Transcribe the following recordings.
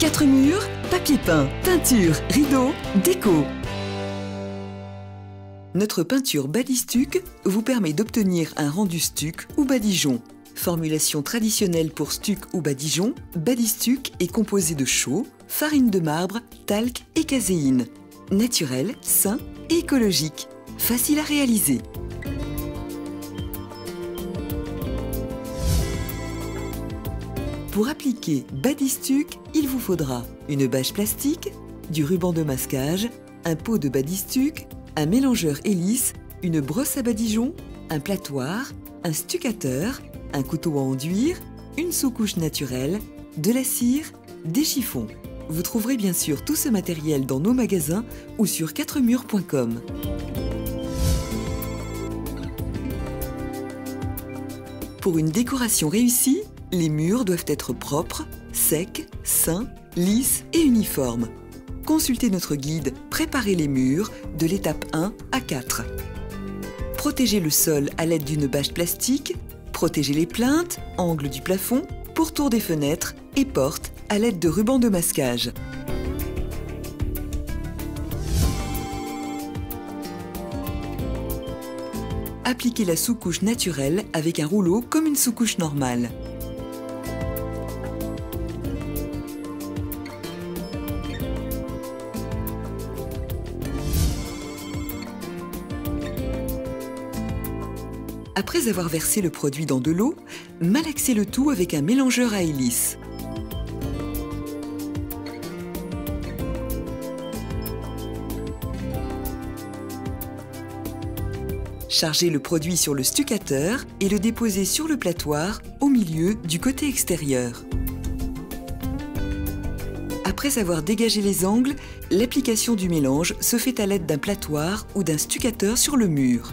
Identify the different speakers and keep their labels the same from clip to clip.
Speaker 1: 4 murs, papier peint, peinture, rideaux, déco. Notre peinture Badistuc vous permet d'obtenir un rendu stuc ou badigeon. Formulation traditionnelle pour stuc ou badigeon, Badistuc est composé de chaux, farine de marbre, talc et caséine. Naturel, sain et écologique. Facile à réaliser. Pour appliquer Badistuc, il vous faudra une bâche plastique, du ruban de masquage, un pot de Badistuc, un mélangeur hélice, une brosse à badigeon, un platoir, un stuccateur, un couteau à enduire, une sous-couche naturelle, de la cire, des chiffons. Vous trouverez bien sûr tout ce matériel dans nos magasins ou sur 4murs.com. Pour une décoration réussie, les murs doivent être propres, secs, sains, lisses et uniformes. Consultez notre guide « Préparer les murs » de l'étape 1 à 4. Protégez le sol à l'aide d'une bâche plastique, protégez les plinthes, angles du plafond, pourtour des fenêtres et portes à l'aide de ruban de masquage. Appliquez la sous-couche naturelle avec un rouleau comme une sous-couche normale. Après avoir versé le produit dans de l'eau, malaxez le tout avec un mélangeur à hélice. Chargez le produit sur le stuccateur et le déposez sur le platoir au milieu du côté extérieur. Après avoir dégagé les angles, l'application du mélange se fait à l'aide d'un platoir ou d'un stuccateur sur le mur.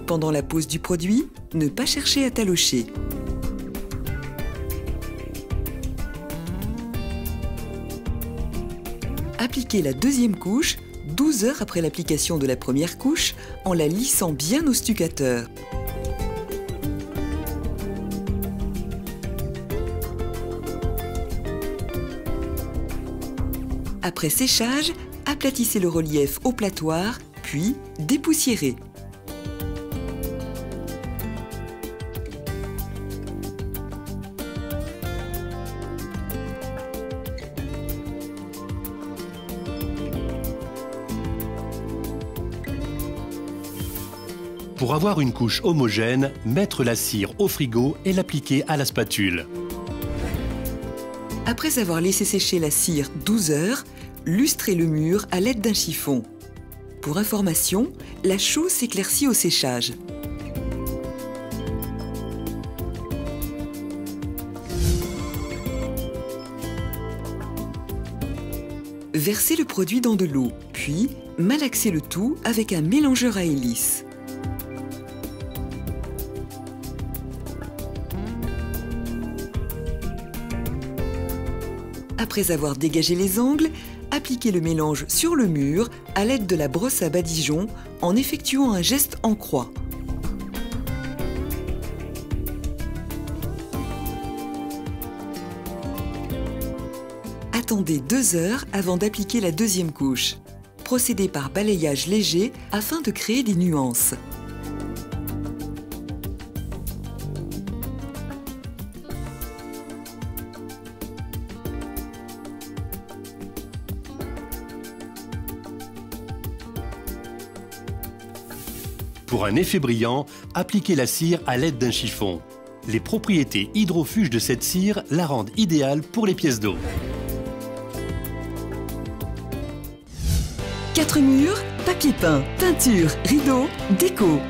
Speaker 1: Pendant la pose du produit, ne pas chercher à talocher. Appliquez la deuxième couche 12 heures après l'application de la première couche en la lissant bien au stuccateur. Après séchage, aplatissez le relief au platoir, puis dépoussiérez.
Speaker 2: Pour avoir une couche homogène, mettre la cire au frigo et l'appliquer à la spatule.
Speaker 1: Après avoir laissé sécher la cire 12 heures, lustrez le mur à l'aide d'un chiffon. Pour information, la chaux s'éclaircit au séchage. Versez le produit dans de l'eau, puis malaxez le tout avec un mélangeur à hélice. Après avoir dégagé les angles, appliquez le mélange sur le mur à l'aide de la brosse à badigeon en effectuant un geste en croix. Attendez 2 heures avant d'appliquer la deuxième couche. Procédez par balayage léger afin de créer des nuances.
Speaker 2: Pour un effet brillant, appliquez la cire à l'aide d'un chiffon. Les propriétés hydrofuges de cette cire la rendent idéale pour les pièces d'eau.
Speaker 1: 4 murs, papier peint, peinture, rideaux, déco.